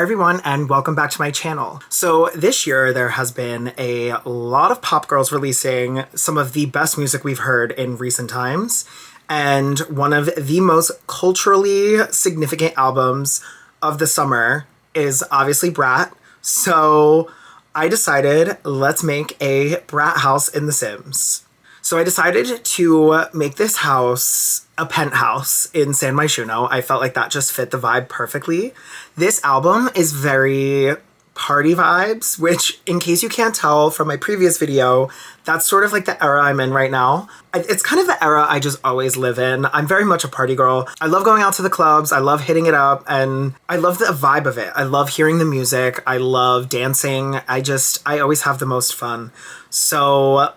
everyone, and welcome back to my channel. So this year there has been a lot of pop girls releasing some of the best music we've heard in recent times, and one of the most culturally significant albums of the summer is obviously Brat. So I decided, let's make a Brat house in The Sims. So I decided to make this house a penthouse in San Myshuno. I felt like that just fit the vibe perfectly. This album is very party vibes, which, in case you can't tell from my previous video, that's sort of like the era I'm in right now. It's kind of the era I just always live in. I'm very much a party girl. I love going out to the clubs. I love hitting it up, and I love the vibe of it. I love hearing the music. I love dancing. I always have the most fun. So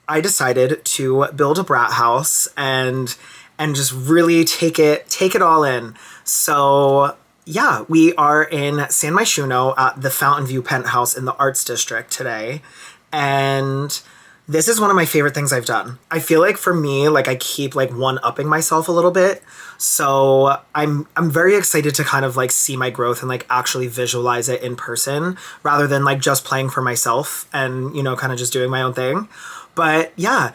I decided to build a Brat house and just really take it all in. So yeah, we are in San Myshuno at the Fountain View Penthouse in the Arts District today. And this is one of my favorite things I've done. I feel like for me, like I keep like one-upping myself a little bit. So I'm very excited to kind of like see my growth and like actually visualize it in person rather than like just playing for myself and, you know, kind of just doing my own thing. But yeah,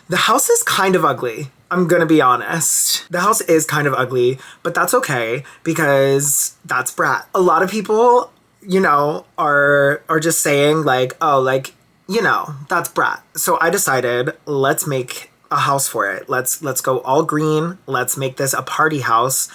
the house is kind of ugly. I'm gonna be honest. The house is kind of ugly, but that's okay because that's Brat. A lot of people, you know, are just saying like, oh, like, you know, that's Brat. So I decided, let's make a house for it. Let's go all green. Let's make this a party house.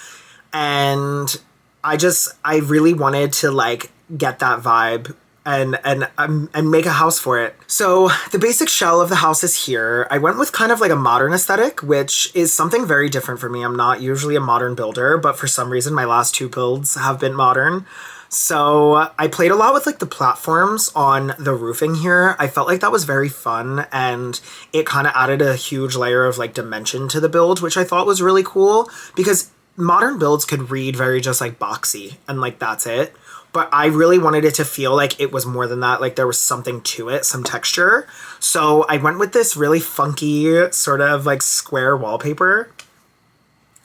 And I really wanted to like get that vibe and make a house for it. So the basic shell of the house is here. I went with kind of like a modern aesthetic, which is something very different for me. I'm not usually a modern builder, but for some reason my last two builds have been modern. So I played a lot with like the platforms on the roofing here. I felt like that was very fun, and it kind of added a huge layer of like dimension to the build, which I thought was really cool because modern builds could read very just like boxy and like that's it. But I really wanted it to feel like it was more than that, like there was something to it, some texture. So I went with this really funky sort of like square wallpaper.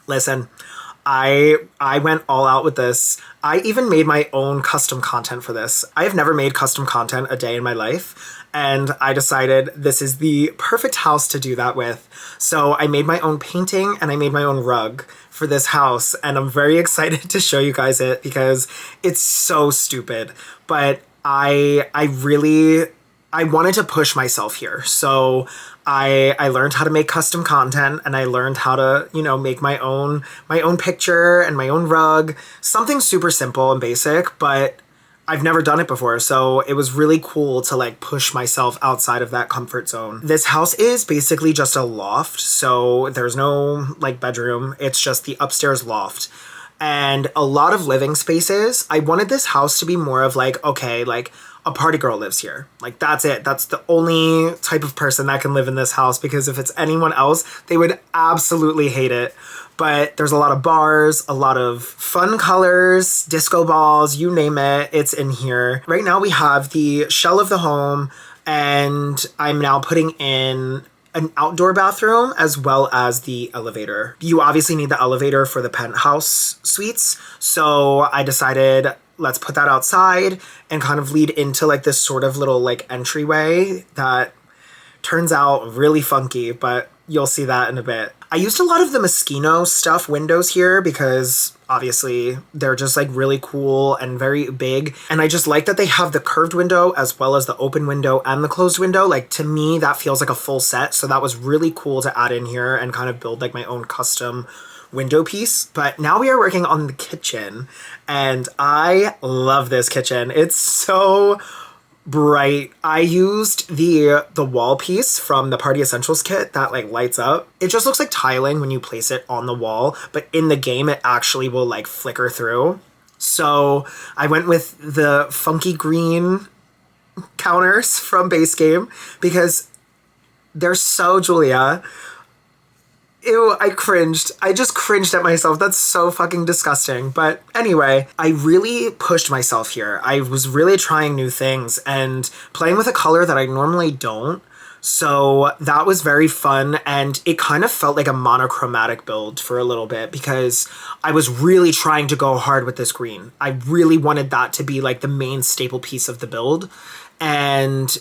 Listen, I went all out with this. I even made my own custom content for this. I have never made custom content a day in my life, and I decided this is the perfect house to do that with. So I made my own painting and I made my own rug for this house, and I'm very excited to show you guys it because it's so stupid. But I wanted to push myself here. So I learned how to make custom content, and I learned how to, you know, make my own picture and my own rug. Something super simple and basic, but I've never done it before, so it was really cool to like push myself outside of that comfort zone. This house is basically just a loft, so there's no like bedroom. It's just the upstairs loft. And a lot of living spaces. I wanted this house to be more of like, okay, like a party girl lives here. Like that's it. That's the only type of person that can live in this house, because if it's anyone else, they would absolutely hate it. But there's a lot of bars, a lot of fun colors, disco balls, you name it, it's in here. Right now we have the shell of the home, and I'm now putting in an outdoor bathroom as well as the elevator. You obviously need the elevator for the penthouse suites, so I decided let's put that outside and kind of lead into like this sort of little like entryway that turns out really funky, but you'll see that in a bit. I used a lot of the Moschino stuff windows here because obviously they're just like really cool and very big. And I just like that they have the curved window as well as the open window and the closed window. Like to me, that feels like a full set. So that was really cool to add in here and kind of build like my own custom window piece. But now we are working on the kitchen, and I love this kitchen. It's so bright. I used the wall piece from the Party Essentials kit that like lights up. It just looks like tiling when you place it on the wall, but in the game it actually will like flicker through. So I went with the funky green counters from base game because they're so Julia. Ew, I cringed. I just cringed at myself. That's so fucking disgusting. But anyway, I really pushed myself here. I was really trying new things and playing with a color that I normally don't. So that was very fun, and it kind of felt like a monochromatic build for a little bit because I was really trying to go hard with this green. I really wanted that to be like the main staple piece of the build, and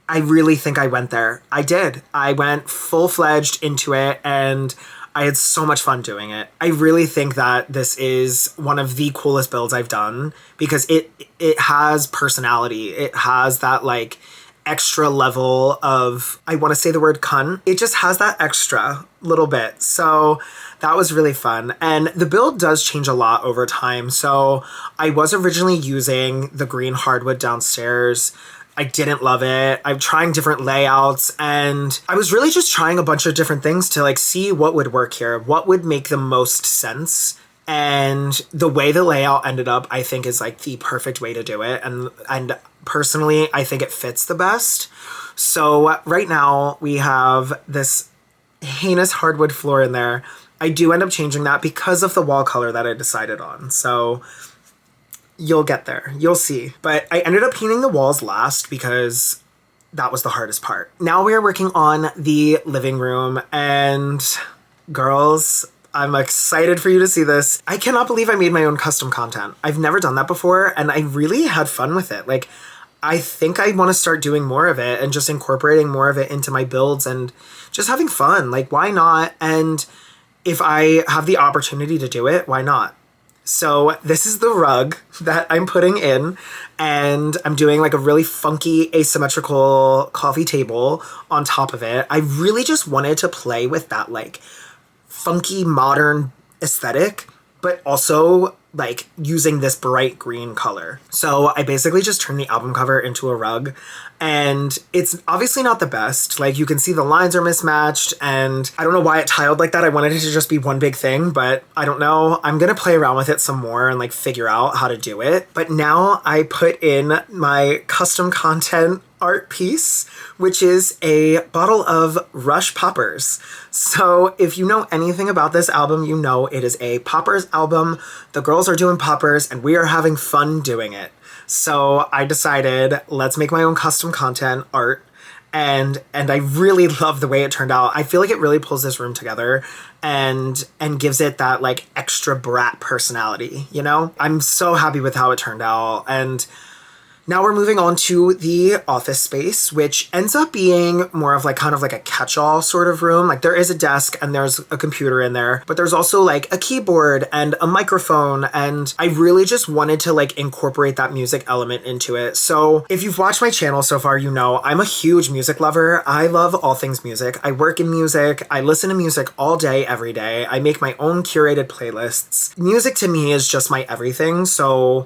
I really think I went there. I did. I went full-fledged into it, and I had so much fun doing it. I really think that this is one of the coolest builds I've done because it has personality. It has that like extra level of, I want to say the word cunt. It just has that extra little bit. So that was really fun. And the build does change a lot over time. So I was originally using the green hardwood downstairs. I didn't love it. I'm trying different layouts, and I was really just trying a bunch of different things to like see what would work here, what would make the most sense. And the way the layout ended up, I think, is like the perfect way to do it. And personally, I think it fits the best. So right now we have this heinous hardwood floor in there. I do end up changing that because of the wall color that I decided on. So you'll get there. You'll see. But I ended up painting the walls last because that was the hardest part. Now we are working on the living room, and girls, I'm excited for you to see this. I cannot believe I made my own custom content. I've never done that before, and I really had fun with it. Like, I think I want to start doing more of it and just incorporating more of it into my builds and just having fun. Like, why not? And if I have the opportunity to do it, why not? So this is the rug that I'm putting in, and I'm doing like a really funky asymmetrical coffee table on top of it. I really just wanted to play with that like funky modern aesthetic, but also like using this bright green color. So I basically just turned the album cover into a rug, and it's obviously not the best. Like, you can see the lines are mismatched, and I don't know why it tiled like that. I wanted it to just be one big thing, but I don't know. I'm gonna play around with it some more and like figure out how to do it. But now I put in my custom content art piece, which is a bottle of Rush poppers. So if you know anything about this album, you know it is a poppers album. The girls are doing poppers, and we are having fun doing it. So I decided, let's make my own custom content art, and I really love the way it turned out. I feel like it really pulls this room together and gives it that like extra Brat personality, you know? I'm so happy with how it turned out. And now we're moving on to the office space, which ends up being more of like kind of like a catch-all sort of room. Like, there is a desk and there's a computer in there, but there's also like a keyboard and a microphone. And I really just wanted to like incorporate that music element into it. So if you've watched my channel so far, you know I'm a huge music lover. I love all things music. I work in music. I listen to music all day, every day. I make my own curated playlists. Music to me is just my everything. So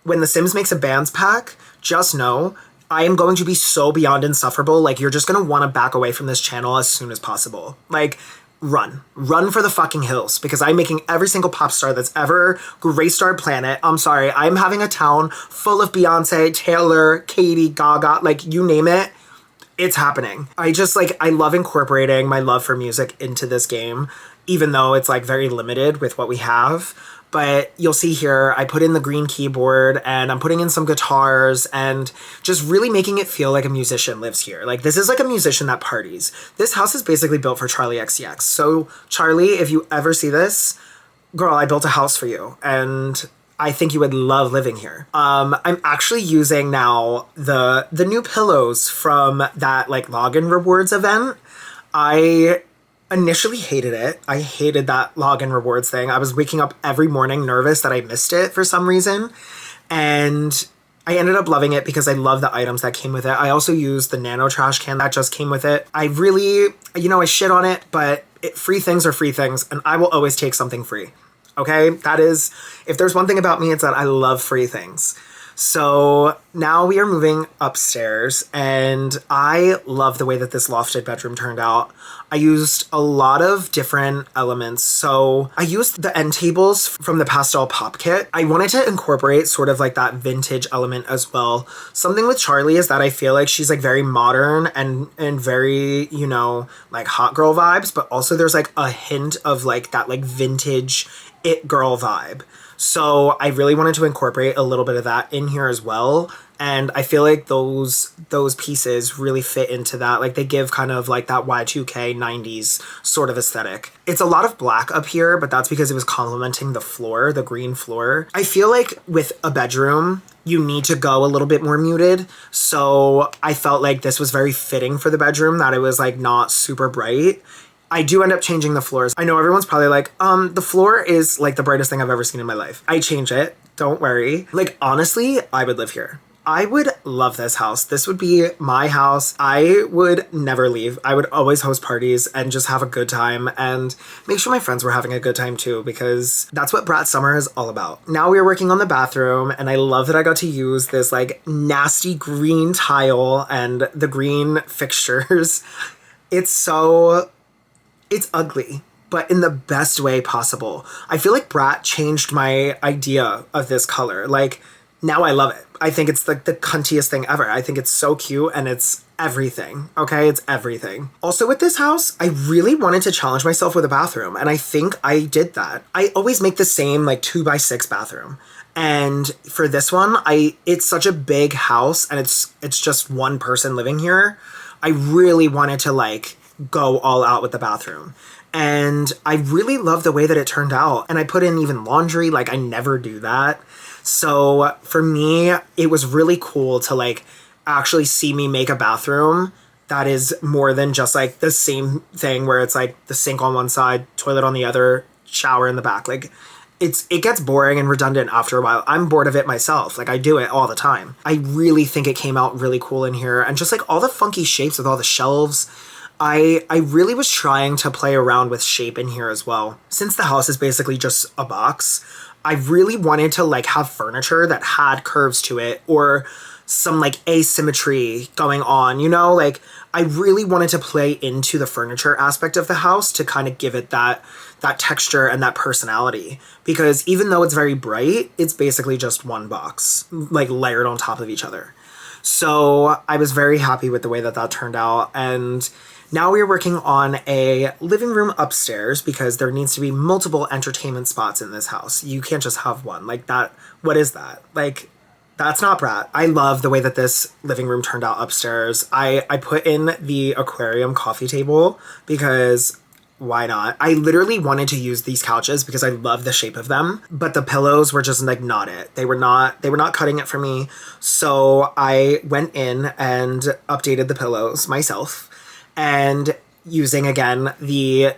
when The Sims makes a bands pack, just know I am going to be so beyond insufferable. Like, you're just going to want to back away from this channel as soon as possible. Like, run for the fucking hills, because I'm making every single pop star that's ever graced our planet. I'm sorry. I'm having a town full of Beyonce, Taylor, Katy, Gaga, like, you name it. It's happening. I just like, I love incorporating my love for music into this game, even though it's like very limited with what we have. But you'll see here, I put in the green keyboard, and I'm putting in some guitars and just really making it feel like a musician lives here. Like, this is like a musician that parties. This house is basically built for Charlie XCX. So Charlie, if you ever see this, girl, I built a house for you, and I think you would love living here. I'm actually using now the new pillows from that like login rewards event. I initially hated it. I hated that login rewards thing. I was waking up every morning nervous that I missed it for some reason. And I ended up loving it because I love the items that came with it. I also used the nano trash can that just came with it. I really, I shit on it, but free things are free things, and I will always take something free. Okay? That is, if there's one thing about me, it's that I love free things. So now we are moving upstairs, and I love the way that this lofted bedroom turned out. I used a lot of different elements. So I used the end tables from the pastel pop kit. I wanted to incorporate sort of like that vintage element as well. Something with Charlie is that I feel like she's like very modern and very, like hot girl vibes, but also there's like a hint of like that like vintage it girl vibe. So I really wanted to incorporate a little bit of that in here as well. And I feel like those pieces really fit into that. Like they give kind of like that Y2K 90s sort of aesthetic. It's a lot of black up here, but that's because it was complementing the floor, the green floor. I feel like with a bedroom, you need to go a little bit more muted. So I felt like this was very fitting for the bedroom, that it was like not super bright. I do end up changing the floors. I know everyone's probably like, the floor is like the brightest thing I've ever seen in my life. I change it, don't worry. Like honestly, I would live here. I would love this house. This would be my house. I would never leave. I would always host parties and just have a good time and make sure my friends were having a good time too, because that's what Brat Summer is all about. Now we're working on the bathroom, and I love that I got to use this like nasty green tile and the green fixtures. It's ugly, but in the best way possible. I feel like Brat changed my idea of this color. Like, now I love it. I think it's like the cuntiest thing ever. I think it's so cute, and it's everything, okay? It's everything. Also with this house, I really wanted to challenge myself with a bathroom, and I think I did that. I always make the same like 2x6 bathroom. And for this one, it's such a big house, and it's just one person living here. I really wanted to like go all out with the bathroom. And I really love the way that it turned out. And I put in even laundry, like I never do that. So for me, it was really cool to like actually see me make a bathroom that is more than just like the same thing where it's like the sink on one side, toilet on the other, shower in the back. Like it gets boring and redundant after a while. I'm bored of it myself. Like I do it all the time. I really think it came out really cool in here. And just like all the funky shapes with all the shelves, I really was trying to play around with shape in here as well. Since the house is basically just a box, I really wanted to like have furniture that had curves to it, or some like asymmetry going on, you know? Like I really wanted to play into the furniture aspect of the house to kind of give it that texture and that personality. Because even though it's very bright, it's basically just one box, like layered on top of each other. So I was very happy with the way that turned out. And now we're working on a living room upstairs because there needs to be multiple entertainment spots in this house. You can't just have one. Like that, what is that? Like, that's not Brat. I love the way that this living room turned out upstairs. I put in the aquarium coffee table because why not? I literally wanted to use these couches because I love the shape of them, but the pillows were just like not it. They were not cutting it for me. So I went in and updated the pillows myself, and using again the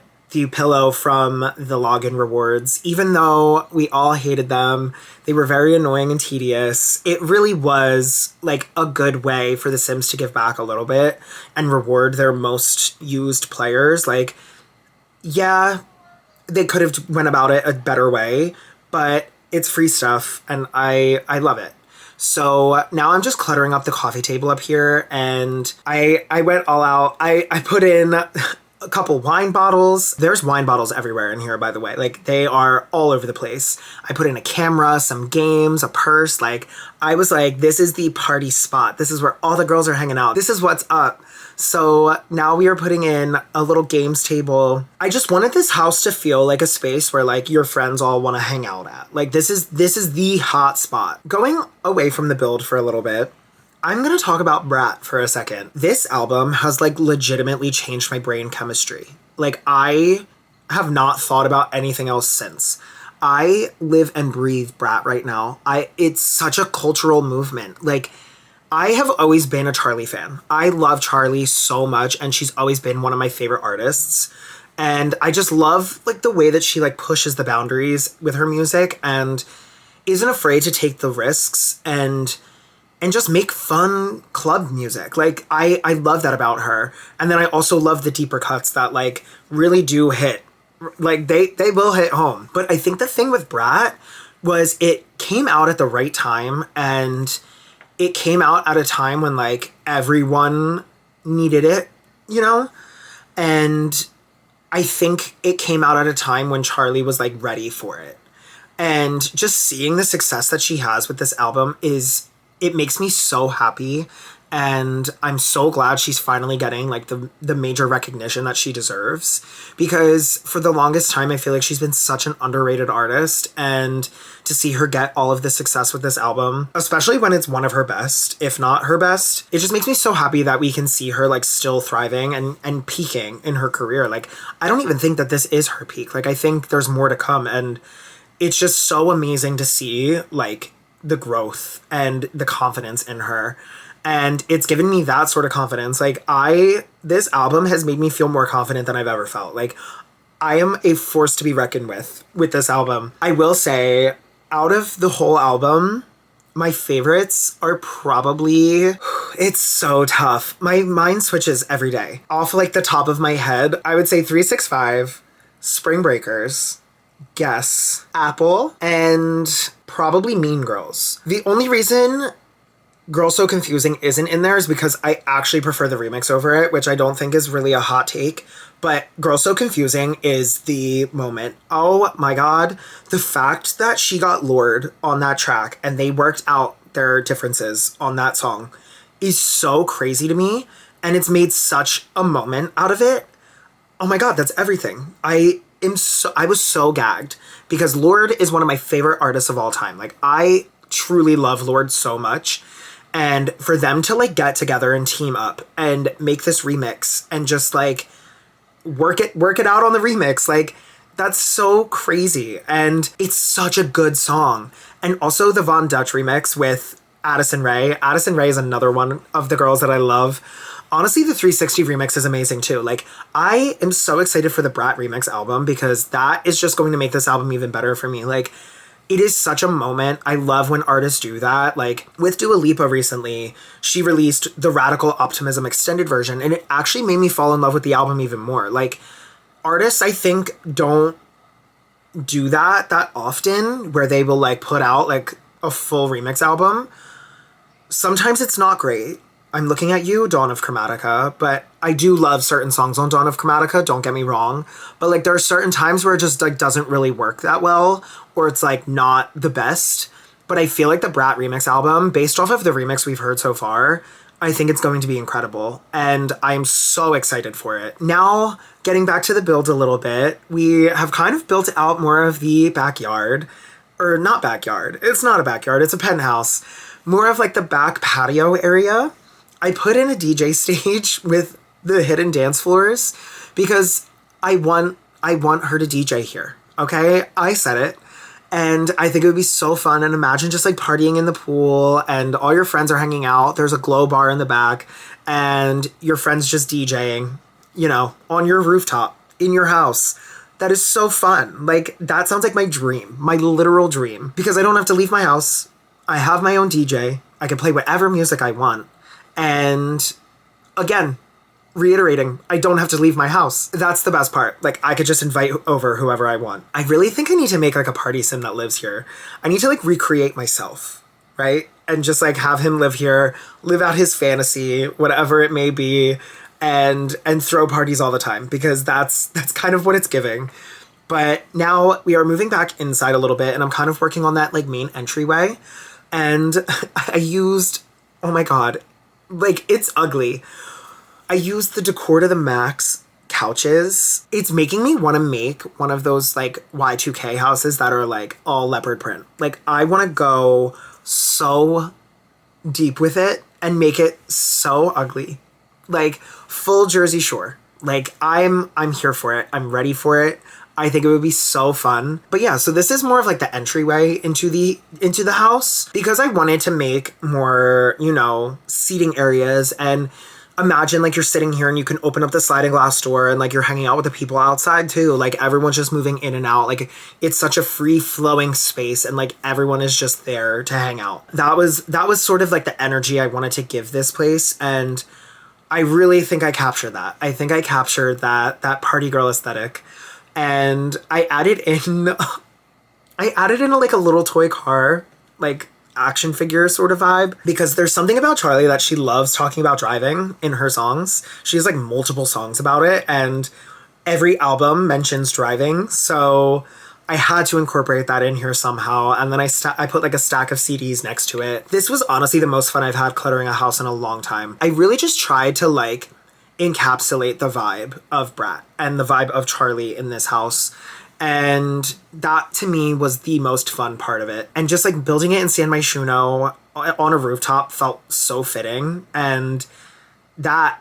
pillow from the login rewards. Even though we all hated them, they were very annoying and tedious. It really was like a good way for The Sims to give back a little bit and reward their most used players. Like, yeah, they could have went about it a better way, but it's free stuff and I love it. So now I'm just cluttering up the coffee table up here, and I went all out. I put in a couple wine bottles. There's wine bottles everywhere in here, by the way. Like, they are all over the place. I put in a camera, some games, a purse. Like, I was like, this is the party spot. This is where all the girls are hanging out. This is what's up. So now we are putting in a little games table. I just wanted this house to feel like a space where like your friends all want to hang out at. Like, this is the hot spot. Going away from the build for a little bit, I'm gonna talk about Brat for a second. This album has like legitimately changed my brain chemistry. Like, I have not thought about anything else since. I live and breathe Brat right now. It's such a cultural movement. Like, I have always been a Charlie fan. I love Charlie so much, and she's always been one of my favorite artists. And I just love like the way that she like pushes the boundaries with her music and isn't afraid to take the risks and just make fun club music. Like, I love that about her. And then I also love the deeper cuts that like really do hit. Like, they will hit home. But I think the thing with Brat was it came out at the right time, and it came out at a time when like everyone needed it, you know? And I think it came out at a time when Charlie was like ready for it. And just seeing the success that she has with this album it makes me so happy And I'm so glad she's finally getting like the major recognition that she deserves, because for the longest time I feel like she's been such an underrated artist, and to see her get all of this success with this album, especially when it's one of her best, if not her best, it just makes me so happy that we can see her like still thriving and peaking in her career. Like, I don't even think that this is her peak. Like, I think there's more to come, and it's just so amazing to see like the growth and the confidence in her. And it's given me that sort of confidence. Like, this album has made me feel more confident than I've ever felt. Like, I am a force to be reckoned with this album. I will say, out of the whole album, my favorites are probably, it's so tough. My mind switches every day. Off like the top of my head, I would say 365, Spring Breakers, Guess, Apple, and probably Mean Girls. The only reason Girl So Confusing isn't in there is because I actually prefer the remix over it, which I don't think is really a hot take. But Girl So Confusing is the moment. Oh my god. The fact that she got Lorde on that track and they worked out their differences on that song is so crazy to me. And it's made such a moment out of it. Oh my god, that's everything. I was so gagged because Lorde is one of my favorite artists of all time. Like, I truly love Lorde so much. And for them to like get together and team up and make this remix and just like work it out on the remix, like, that's so crazy. And it's such a good song. And also the Von Dutch remix with Addison Rae. Addison Rae is another one of the girls that I love. Honestly, the 360 remix is amazing too. Like, I am so excited for the Brat remix album because that is just going to make this album even better for me. Like, it is such a moment. I love when artists do that. Like, with Dua Lipa recently, she released the Radical Optimism extended version, and it actually made me fall in love with the album even more. Like, artists, I think, don't do that often, where they will, like, put out, like, a full remix album. Sometimes it's not great. I'm looking at you, Dawn of Chromatica, but I do love certain songs on Dawn of Chromatica, don't get me wrong. But like, there are certain times where it just like doesn't really work that well, or it's like not the best. But I feel like the Brat remix album, based off of the remix we've heard so far, I think it's going to be incredible. And I'm so excited for it. Now, getting back to the build a little bit, we have kind of built out more of the backyard. Or not backyard. It's not a backyard, it's a penthouse. More of like the back patio area. I put in a DJ stage with the hidden dance floors because I want her to DJ here. Okay? I said it. And I think it would be so fun. And imagine just like partying in the pool and all your friends are hanging out. There's a glow bar in the back and your friends just DJing, you know, on your rooftop in your house. That is so fun. Like, that sounds like my dream, my literal dream, because I don't have to leave my house. I have my own DJ. I can play whatever music I want. And again, reiterating, I don't have to leave my house. That's the best part. Like, I could just invite over whoever I want. I really think I need to make like a party sim that lives here. I need to like recreate myself, right? And just like have him live here, live out his fantasy, whatever it may be, and throw parties all the time, because that's kind of what it's giving. But now we are moving back inside a little bit, and I'm kind of working on that like main entryway. And I used, oh my god, like, it's ugly. I used the Decor to the Max couches. It's making me want to make one of those like Y2K houses that are like all leopard print. Like, I want to go so deep with it and make it so ugly. Like, full Jersey Shore. Like, I'm here for it. I'm ready for it. I think it would be so fun. But yeah, so this is more of like the entryway into the house, because I wanted to make more, you know, seating areas. And imagine like you're sitting here and you can open up the sliding glass door and like you're hanging out with the people outside too. Like, everyone's just moving in and out. Like, it's such a free flowing space and like everyone is just there to hang out. That was sort of like the energy I wanted to give this place, and I really think I captured that. I think I captured that party girl aesthetic. And I added in like a little toy car, like action figure sort of vibe, because there's something about Charlie that she loves talking about driving in her songs. She has like multiple songs about it, and every album mentions driving. So I had to incorporate that in here somehow, and then I put like a stack of CDs next to it. This was honestly the most fun I've had cluttering a house in a long time. I really just tried to like encapsulate the vibe of Brat and the vibe of Charlie in this house. And that to me was the most fun part of it. And just like building it in San Myshuno on a rooftop felt so fitting. And that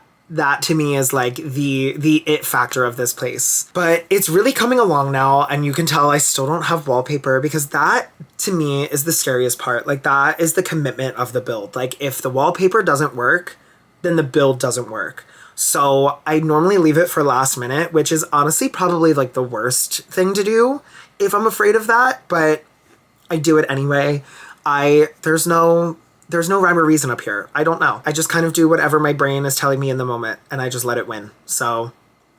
to me is like the it factor of this place. But it's really coming along now, and you can tell I still don't have wallpaper, because that to me is the scariest part. Like, that is the commitment of the build. Like, if the wallpaper doesn't work, then the build doesn't work. So I normally leave it for last minute, which is honestly probably like the worst thing to do if I'm afraid of that, but I do it anyway. There's no rhyme or reason up here. I don't know. I just kind of do whatever my brain is telling me in the moment, and I just let it win. So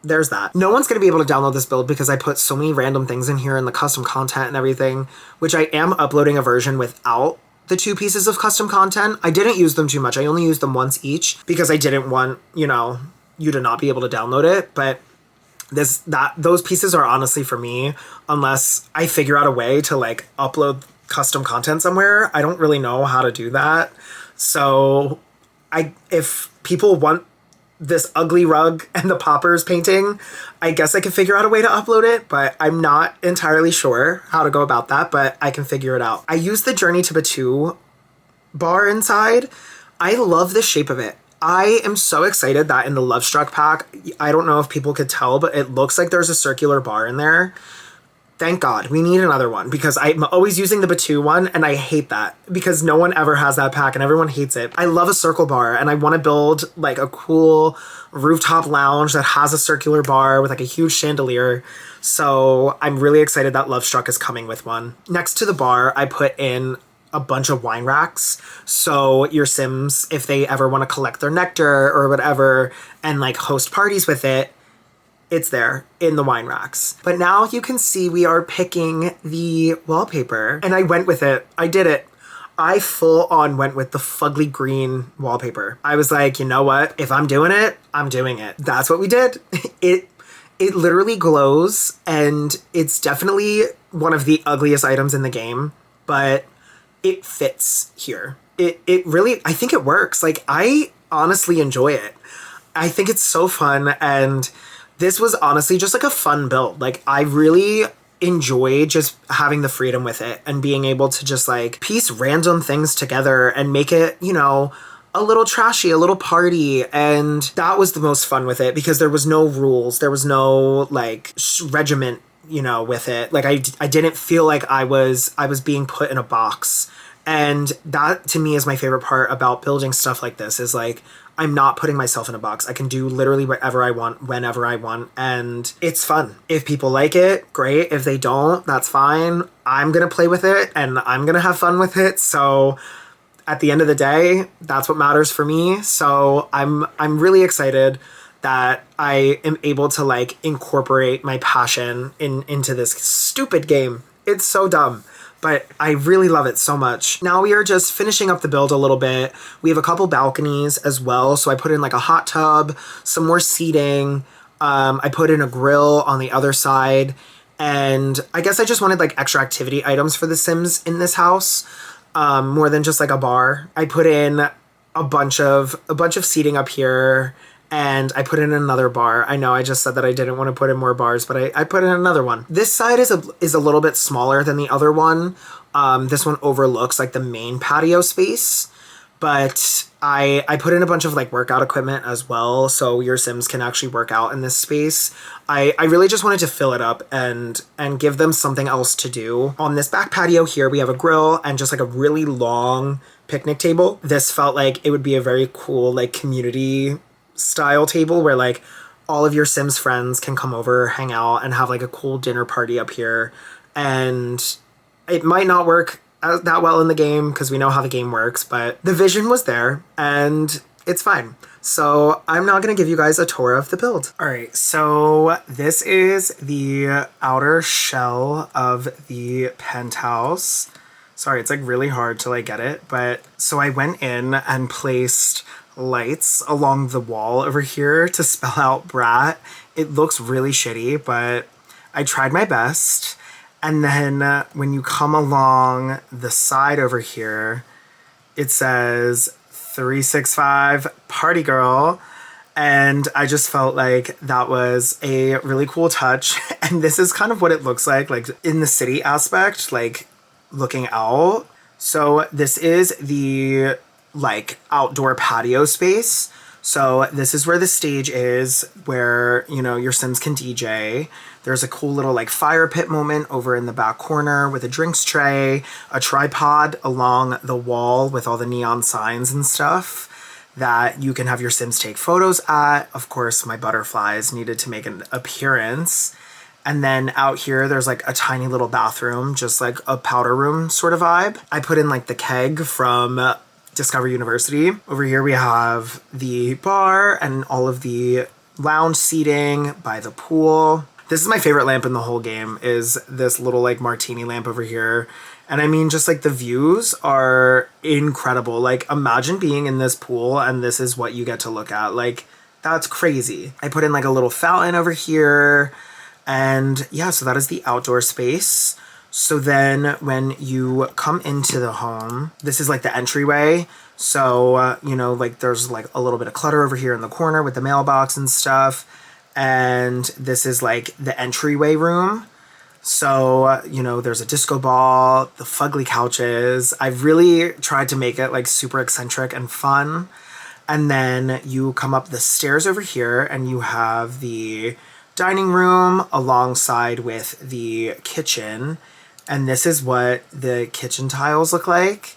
there's that. No one's going to be able to download this build because I put so many random things in here and the custom content and everything, which I am uploading a version without the 2 pieces of custom content. I didn't use them too much. I only used them once each because I didn't want, you to not be able to download it. But those pieces are honestly for me, unless I figure out a way to like upload custom content somewhere. I don't really know how to do that. So if people want this ugly rug and the poppers painting, I guess I can figure out a way to upload it, but I'm not entirely sure how to go about that, but I can figure it out. I use the Journey to Batu bar inside. I love the shape of it. I am so excited that in the Love Struck pack, I don't know if people could tell, but it looks like there's a circular bar in there. Thank God. We need another one, because I'm always using the Batu one, and I hate that because no one ever has that pack and everyone hates it. I love a circle bar, and I want to build like a cool rooftop lounge that has a circular bar with like a huge chandelier. So I'm really excited that Love Struck is coming with one. Next to the bar, I put in a bunch of wine racks. So your Sims, if they ever want to collect their nectar or whatever and like host parties with it, it's there in the wine racks. But now you can see we are picking the wallpaper, and I went with it. I did it. I full on went with the fugly green wallpaper. I was like, you know what? If I'm doing it, I'm doing it. That's what we did. It literally glows, and it's definitely one of the ugliest items in the game, but it fits here. It really, I think it works. Like, I honestly enjoy it. I think it's so fun, and this was honestly just like a fun build. Like, I really enjoy just having the freedom with it and being able to just like piece random things together and make it, a little trashy, a little party. And that was the most fun with it, because there was no rules. There was no like regiment, with it. Like, I didn't feel like I was being put in a box. And that to me is my favorite part about building stuff like this, is like, I'm not putting myself in a box. I can do literally whatever I want, whenever I want, and it's fun. If people like it, great. If they don't, that's fine. I'm gonna play with it, and I'm gonna have fun with it. So at the end of the day, that's what matters for me. So I'm really excited that I am able to like incorporate my passion into this stupid game. It's so dumb, but I really love it so much. Now we are just finishing up the build a little bit. We have a couple balconies as well. So I put in like a hot tub, some more seating. I put in a grill on the other side. And I guess I just wanted like extra activity items for the Sims in this house, more than just like a bar. I put in a bunch of seating up here, and I put in another bar. I know I just said that I didn't want to put in more bars, but I put in another one. This side is a little bit smaller than the other one. This one overlooks like the main patio space, but I put in a bunch of like workout equipment as well, so your Sims can actually work out in this space. I really just wanted to fill it up and give them something else to do. On this back patio here, we have a grill and just like a really long picnic table. This felt like it would be a very cool like community style table where like all of your Sims friends can come over, hang out, and have like a cool dinner party up here. And it might not work that well in the game because we know how the game works, but the vision was there and it's fine. So I'm now going to give you guys a tour of the build. All right, so this is the outer shell of the penthouse. Sorry, it's like really hard to like get it, but so I went in and placed lights along the wall over here to spell out Brat. It looks really shitty, but I tried my best. And then when you come along the side over here, it says 365 Party Girl. And I just felt like that was a really cool touch. And this is kind of what it looks like in the city aspect, like looking out. So this is the like outdoor patio space. So this is where the stage is, where, you know, your Sims can DJ. There's a cool little like fire pit moment over in the back corner with a drinks tray, a tripod along the wall with all the neon signs and stuff that you can have your Sims take photos at. Of course, my butterflies needed to make an appearance. And then out here, there's like a tiny little bathroom, just like a powder room sort of vibe. I put in like the keg from Discover University. Over here we have the bar and all of the lounge seating by the pool. This is my favorite lamp in the whole game, is this little like martini lamp over here. And I mean, just like the views are incredible. Like imagine being in this pool and this is what you get to look at. Like that's crazy. I put in like a little fountain over here. And yeah, so that is the outdoor space. So then when you come into the home, this is like the entryway. So, you know, like there's like a little bit of clutter over here in the corner with the mailbox and stuff. And this is like the entryway room. So, you know, there's a disco ball, the fugly couches. I've really tried to make it like super eccentric and fun. And then you come up the stairs over here and you have the dining room alongside with the kitchen. And this is what the kitchen tiles look like.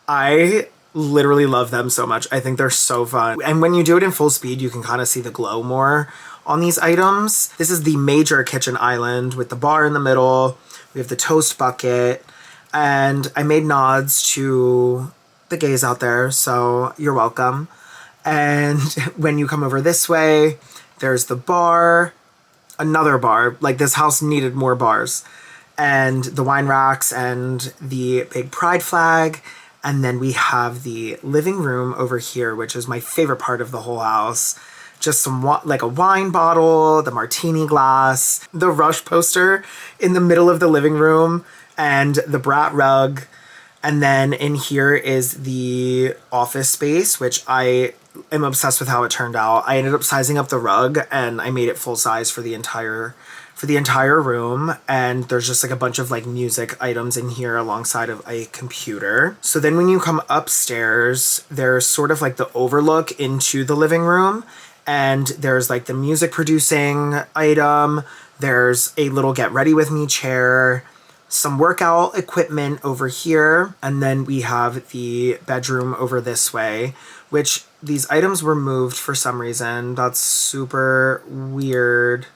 I literally love them so much. I think they're so fun. And when you do it in full speed, you can kind of see the glow more on these items. This is the major kitchen island with the bar in the middle. We have the toast bucket. And I made nods to the gays out there, so you're welcome. And when you come over this way, there's the bar, another bar. Like this house needed more bars. And the wine racks and the big pride flag. And then we have the living room over here, which is my favorite part of the whole house. Just some like a wine bottle, the martini glass, the Rush poster in the middle of the living room, and the Brat rug. And then in here is the office space, which I am obsessed with how it turned out. I ended up sizing up the rug and I made it full size for the entire room. And there's just like a bunch of like music items in here alongside of a computer. So then when you come upstairs, there's sort of like the overlook into the living room. And there's like the music producing item. There's a little get ready with me chair, some workout equipment over here. And then we have the bedroom over this way, which these items were moved for some reason. That's super weird.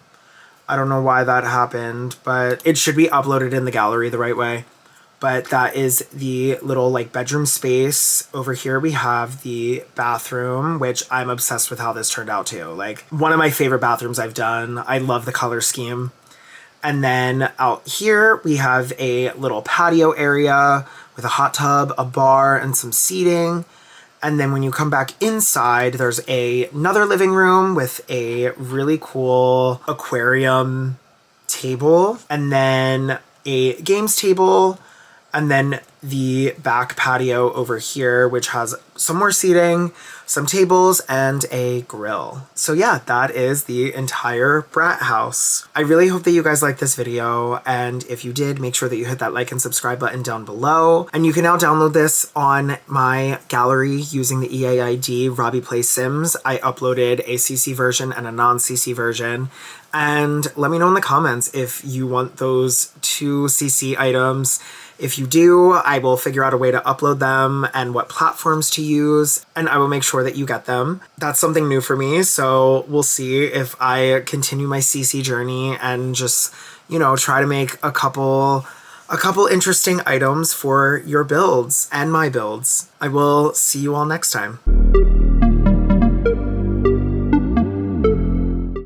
I don't know why that happened, but it should be uploaded in the gallery the right way. But that is the little like bedroom space. Over here we have the bathroom, which I'm obsessed with how this turned out too. Like one of my favorite bathrooms I've done. I love the color scheme. And then out here we have a little patio area with a hot tub, a bar, and some seating. And then when you come back inside, there's another living room with a really cool aquarium table, and then a games table, and then the back patio over here, which has some more seating, some tables, and a grill. So yeah, that is the entire Brat house. I really hope that you guys liked this video, and if you did, make sure that you hit that like and subscribe button down below. And you can now download this on my gallery using the EAID Robbie Plays Sims. I uploaded a CC version and a non-CC version. And let me know in the comments if you want those two CC items. If you do, I will figure out a way to upload them and what platforms to use, and I will make sure that you get them. That's something new for me, so we'll see if I continue my CC journey and just, you know, try to make a couple interesting items for your builds and my builds. I will see you all next time.